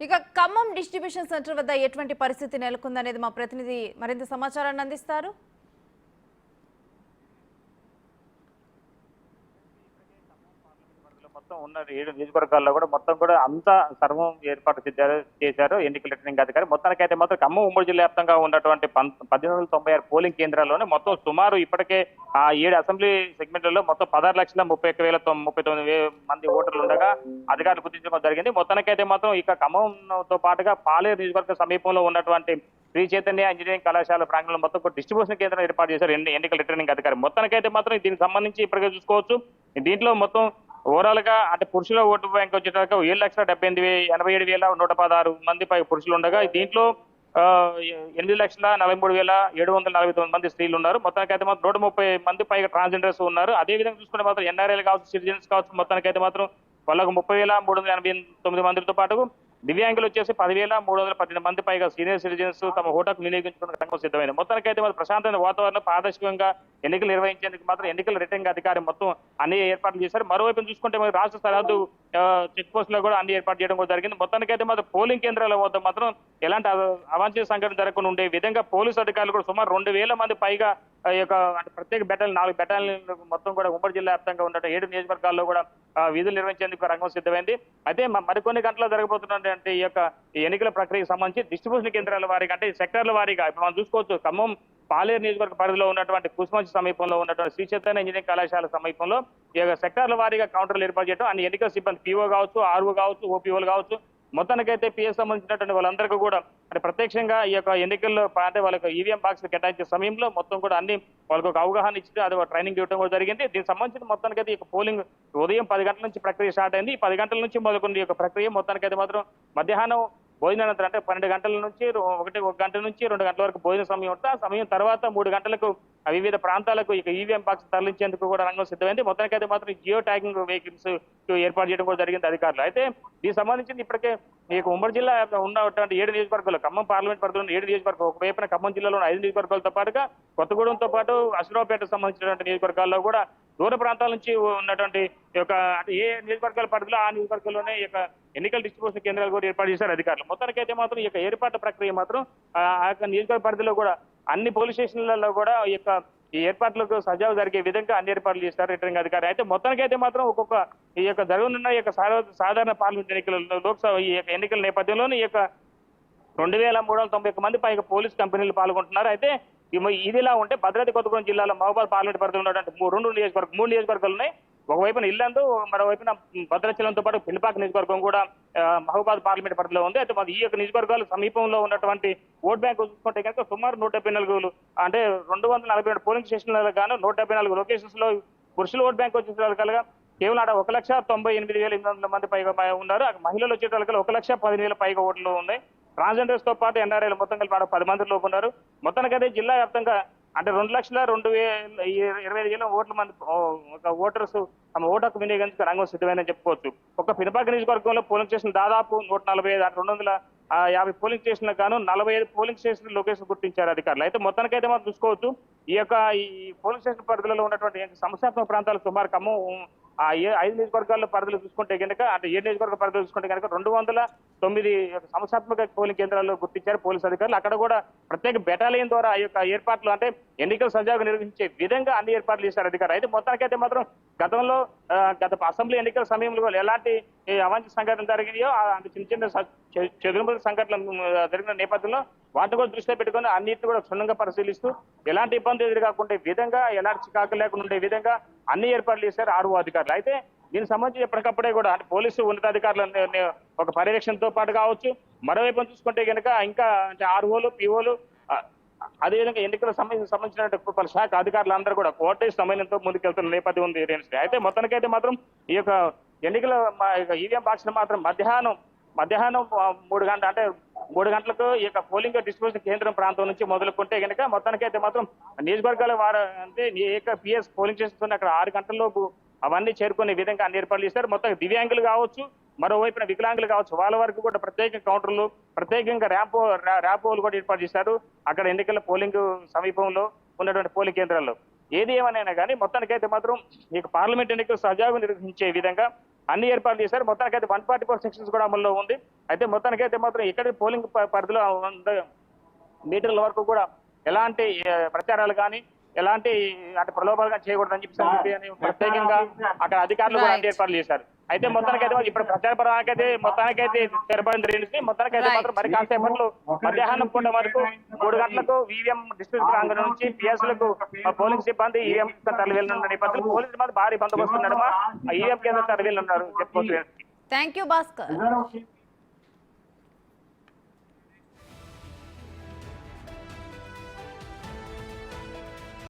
ఇక Khammam distribution centre వద్ద ఎటువంటి పరిస్థితి నెలకొందనేది మా ప్రతినిధి మరింత సమాచారాన్ని అందిస్తారు. మొత్తం ఉన్న 7 నియోజకవర్గాల్లో కూడా మొత్తం కూడా అంతా సర్వం ఏర్పాటు చేశారు ఎన్నికల రిటర్నింగ్ అధికారి. మొత్తానికైతే మాత్రం ఖమ్మం ఉమ్మడి జిల్లా వ్యాప్తంగా ఉన్నటువంటి 1896 పోలింగ్ కేంద్రాల్లోనే మొత్తం సుమారు ఇప్పటికే ఆ 7 అసెంబ్లీ సెగ్మెంట్లలో మొత్తం 16,31,39 మంది ఓటర్లు ఉండగా అధికారులు గుర్తించడం జరిగింది. మొత్తానికైతే మాత్రం ఇక ఖమ్మంతో పాటుగా పాలేరు నియోజకవర్గ సమీపంలో ఉన్నటువంటి శ్రీ చైతన్య ఇంజనీరింగ్ కళాశాల ప్రాంగణంలో మొత్తం డిస్ట్రిబ్యూషన్ కేంద్రం ఏర్పాటు చేశారు ఎన్నికల రిటర్నింగ్ అధికారి. మొత్తానికైతే మాత్రం దీనికి సంబంధించి ఇప్పటికే చూసుకోవచ్చు. దీంట్లో మొత్తం ఓవరాల్ గా అంటే పురుషుల ఓటు బ్యాంక్ వచ్చేటప్పుడు 7,78,116 మంది పై పురుషులు ఉండగా దీంట్లో 8,43,749 మంది స్త్రీలు ఉన్నారు. మొత్తానికైతే మాత్రం 130 మంది పైగా ట్రాన్స్జెండర్స్ ఉన్నారు. అదే విధంగా చూసుకుంటే మాత్రం ఎన్ఆర్ఐలు కావచ్చు, సిటిజన్స్ కావచ్చు, మొత్తానికైతే మాత్రం వాళ్ళకు 30,389 మందితో పాటు దివ్యాంగులు వచ్చేసి 10,318 మంది పైగా సీనియర్ సిటిజన్స్ తమ ఓటుకు వినియోగించుకున్న రంగం సిద్ధమైంది. మొత్తానికైతే మాత్రం ప్రశాంతమైన వాతావరణం పారదర్శకంగా ఎన్నికలు నిర్వహించేందుకు మాత్రం ఎన్నికల రిటర్నింగ్ అధికారి మొత్తం అన్ని ఏర్పాట్లు చేశారు. మరోవైపు చూసుకుంటే మరి రాష్ట్ర సరిహద్దు చెక్ పోస్ట్ లో కూడా అన్ని ఏర్పాటు చేయడం కూడా జరిగింది. మొత్తానికైతే మాత్రం పోలింగ్ కేంద్రాల వద్ద మాత్రం ఎలాంటి అవాంఛనీయ సంఘటన జరగకుండా ఉండే విధంగా పోలీసు అధికారులు కూడా సుమారు 2,000 మంది పైగా అంటే ప్రత్యేక బెటాలియన్ 4 బెటాలియన్లు మొత్తం కూడా ఉమ్మడి జిల్లా వ్యాప్తంగా ఉన్న 7 నియోజకవర్గాల్లో కూడా విధులు నిర్వహించేందుకు రంగం సిద్ధమైంది. అయితే మరికొన్ని గంటల్లో జరగబోతున్నటువంటి ఈ ఎన్నికల ప్రక్రియకు సంబంధించి డిస్ట్రిబ్యూషన్ కేంద్రాల వారీగా అంటే సెక్టర్ల వారీగా ఇప్పుడు మనం చూసుకోవచ్చు. ఖమ్మం పాలేరు నియోజకవర్గ పరిధిలో ఉన్నటువంటి కుస్మంచి సమీపంలో ఉన్నటువంటి శ్రీ చైతన్య ఇంజనీరింగ్ కళాశాల సమీపంలో ఈ సెక్టర్ల వారీగా కౌంటర్లు ఏర్పాటు చేయడం అన్ని ఎన్నికల సిబ్బంది పీఓ కావచ్చు, ఆర్ఓ కావచ్చు, ఓపీఓలు కావచ్చు, మొత్తానికైతే పిఎస్ సంబంధించినటువంటి వాళ్ళందరికీ కూడా అంటే ప్రత్యక్షంగా ఈ ఎన్నికల్లో అంటే వాళ్ళకి ఈవీఎం బాక్స్ కేటాయించే సమయంలో మొత్తం కూడా అన్ని వాళ్ళకు ఒక అవగాహన ఇచ్చి అది ట్రైనింగ్ ఇవ్వడం కూడా జరిగింది. దీనికి సంబంధించిన మొత్తానికైతే ఈ పోలింగ్ ఉదయం 10 గంటల నుంచి ప్రక్రియ స్టార్ట్ అయింది. 10 గంటల నుంచి మొదలుకున్న ఈ ప్రక్రియ మొత్తానికైతే మాత్రం మధ్యాహ్నం భోజనానంతరం అంటే 12 గంటల నుంచి 1 గంట నుంచి 2 గంటల వరకు భోజన సమయం ఉంటుంది. ఆ సమయం తర్వాత 3 గంటలకు వివిధ ప్రాంతాలకు ఈవీఎం బాక్స్ తరలించేందుకు కూడా రంగం సిద్ధమైంది. మొత్తానికైతే మాత్రం జియో ట్యాగింగ్ వెహికల్స్ ఏర్పాటు చేయడం కూడా జరిగింది అధికారులు. అయితే దీనికి సంబంధించి ఇప్పటికే మీకు ఉమ్మడి జిల్లా ఉన్నటువంటి 7 నియోజకవర్గాలు ఖమ్మం పార్లమెంట్ పరిధిలో 7 నియోజకవర్గాలు ఒకవైపున ఖమ్మం జిల్లాలో 5 నియోజకవర్గాలతో పాటుగా కొత్తగూడెంతో పాటు అశ్వరావుపేటకు సంబంధించినటువంటి నియోజకవర్గాల్లో కూడా దూర ప్రాంతాల నుంచి ఉన్నటువంటి అంటే ఏ నియోజకవర్గాల పరిధిలో ఆ నియోజకవర్గంలోనే ఎన్నికల డిస్ట్రిబ్యూషన్ కేంద్రాలు కూడా ఏర్పాటు చేశారు అధికారులు. మొత్తానికైతే మాత్రం ఈ ఏర్పాటు ప్రక్రియ మాత్రం ఆ నియోజకవర్గ పరిధిలో కూడా అన్ని పోలీస్ స్టేషన్లలో కూడా ఈ ఏర్పాట్లకు సజావు జరిగే విధంగా అన్ని ఏర్పాట్లు చేస్తారు రిటర్నింగ్ అధికారి. అయితే మొత్తానికైతే మాత్రం ఒక్కొక్క జరగనున్న సాధారణ పార్లమెంట్ ఎన్నికల లోక్సభ ఎన్నికల నేపథ్యంలోనే 2,391 మంది పైగా పోలీస్ కంపెనీలు పాల్గొంటున్నారు. అయితే ఇదిలా ఉంటే భద్రాద్రి కొత్తగూడెం జిల్లాలో మహబూబాద్ పార్లమెంట్ పరిధిలో ఉన్నటువంటి 3 నియోజకవర్గాలు ఉన్నాయి. ఒకవైపున ఇల్లందు, మరోవైపున భద్రాచలంతో పాటు పినపాక నియోజకవర్గం కూడా మహబూబాద్ పార్లమెంట్ పరిధిలో ఉంది. అయితే ఈ నియోజకవర్గాల సమీపంలో ఉన్నటువంటి ఓట్ బ్యాంక్ చూసుకుంటే కనుక సుమారు 174 అంటే 247 పోలింగ్ స్టేషన్లకు గాను 174 లొకేషన్స్ లో పురుషుల ఓట్ బ్యాంక్ వచ్చేసరికలుగా కేవలం ఆడ 1,98,800 మంది పైగా ఉన్నారు. మహిళలు వచ్చేటప్పుడు 1,10,000 పైగా ఓట్లు ఉన్నాయి. ట్రాన్స్జెండర్స్ తో పాటు ఎన్ఆర్ఐలు మొత్తం కలిపి 10 మంది లోపు ఉన్నారు. మొత్తానికైతే జిల్లా వ్యాప్తంగా అంటే 2,02,25,000 ఓట్ల మంది ఓటర్స్ తమ ఓటుకు వినియోగించుకు రంగం సిద్ధమైందని చెప్పుకోవచ్చు. ఒక పినపాక నియోజకవర్గంలో పోలింగ్ స్టేషన్ దాదాపు 145 250 పోలింగ్ స్టేషన్లకు గాను 45 పోలింగ్ స్టేషన్ లొకేషన్ గుర్తించారు అధికారులు. అయితే మొత్తానికైతే మనం చూసుకోవచ్చు ఈ పోలింగ్ స్టేషన్ పరిధిలో ఉన్నటువంటి సమస్యాత్మక ప్రాంతాలు సుమారు ఖమ్మం 5 నియోజకవర్గాల్లో పరిధిలో చూసుకుంటే కనుక అంటే 7 నియోజకవర్గ పరిధిలో చూసుకుంటే కనుక 209 సమస్యాత్మక పోలింగ్ కేంద్రాల్లో గుర్తించారు పోలీసు అధికారులు. అక్కడ కూడా ప్రత్యేక బెటాలియన్ ద్వారా ఏర్పాట్లు అంటే ఎన్నికలు సజావుగా నిర్వహించే విధంగా అన్ని ఏర్పాట్లు చేశారు అధికారులు. అయితే మొత్తానికైతే మాత్రం గతంలో గత అసెంబ్లీ ఎన్నికల సమయంలో ఎలాంటి అవాంఛనీయ సంఘటనలు జరిగినాయో అంటే చిన్న చెదురుమదురు సంఘటనలు జరిగిన నేపథ్యంలో వాటిని కూడా దృష్టిలో పెట్టుకుని అన్నింటినీ కూడా క్షుణ్ణంగా పరిశీలిస్తూ ఎలాంటి ఇబ్బంది ఎదురుకాకుండా విధంగా ఎలాంటి చికాకులు లేకుండా ఉండే విధంగా అన్ని ఏర్పాట్లు చేశారు ఆర్ఓ అధికారులు. అయితే దీనికి సంబంధించి ఎప్పటికప్పుడే కూడా అంటే పోలీసు ఉన్నతాధికారుల ఒక పర్యవేక్షణతో పాటు కావచ్చు, మరోవైపు చూసుకుంటే కనుక ఇంకా అంటే ఆర్ఓలు, పిఓలు అదేవిధంగా ఎన్నికల సంబంధించిన పలు శాఖ అధికారులు అందరూ కూడా కోర్టు సమయంతో ముందుకెళ్తున్న నేపథ్యం ఉంది. అయితే మొత్తానికైతే మాత్రం ఈ ఎన్నికల ఈవీఎం బాక్స్ మాత్రం మధ్యాహ్నం 3 గంటల అంటే 3 గంటలకు పోలింగ్ డిస్ట్రిబ్యూషన్ కేంద్రం ప్రాంతం నుంచి మొదలుకుంటే కనుక మొత్తానికైతే మాత్రం నియోజకవర్గాల అంటే పిఎస్ పోలింగ్ స్టేషన్ అక్కడ 6 గంటల్లోపు అవన్నీ చేరుకునే విధంగా అన్ని ఏర్పాట్లు చేశారు. మొత్తం దివ్యాంగులు కావచ్చు, మరోవైపున వికలాంగులు కావచ్చు, వాళ్ళ వరకు కూడా ప్రత్యేక కౌంటర్లు, ప్రత్యేకంగా ర్యాంపోలు కూడా ఏర్పాటు చేశారు అక్కడ ఎన్నికల పోలింగ్ సమీపంలో ఉన్నటువంటి పోలింగ్ కేంద్రాల్లో. ఏది ఏమనైనా కానీ మొత్తానికైతే మాత్రం పార్లమెంట్ ఎన్నికలు సజావుగా నిర్వహించే విధంగా అన్ని ఏర్పాట్లు చేశారు. మొత్తానికి అయితే 144 సెక్షన్స్ కూడా అమల్లో ఉంది. అయితే మొత్తానికి అయితే మాత్రం ఇక్కడ పోలింగ్ పరిధిలో మీటర్ల వరకు కూడా ఎలాంటి ప్రచారాలు కానీ ఎలాంటి అంటే ప్రలోభాలుగా చేయకూడదని చెప్పి ప్రత్యేకంగా అక్కడ అధికారులు కూడా అన్ని ఏర్పాట్లు చేశారు. అయితే మొత్తానికైతే ఇప్పుడు ప్రచార పరానికైతే మొత్తానికైతే తెరపడింది రేణుకి. మొత్తానికైతే మాత్రం మరి కాసేపట్లో మధ్యాహ్నం పూట వరకు 3 గంటలకు ఈవీఎం డిస్ట్రిక్ట్ ప్రాంగణం నుంచి పిఎస్లకు పోలింగ్ సిబ్బంది ఈవీఎం తరలి వెళ్ళనున్న నేపథ్యంలో పోలీసు సిబ్బంది భారీ బందోబస్తు నడుమ ఈవీఎం కేంద్రం తరలి వెళ్ళున్నారు చెప్పుకోవచ్చు. Thank you Bhaskar.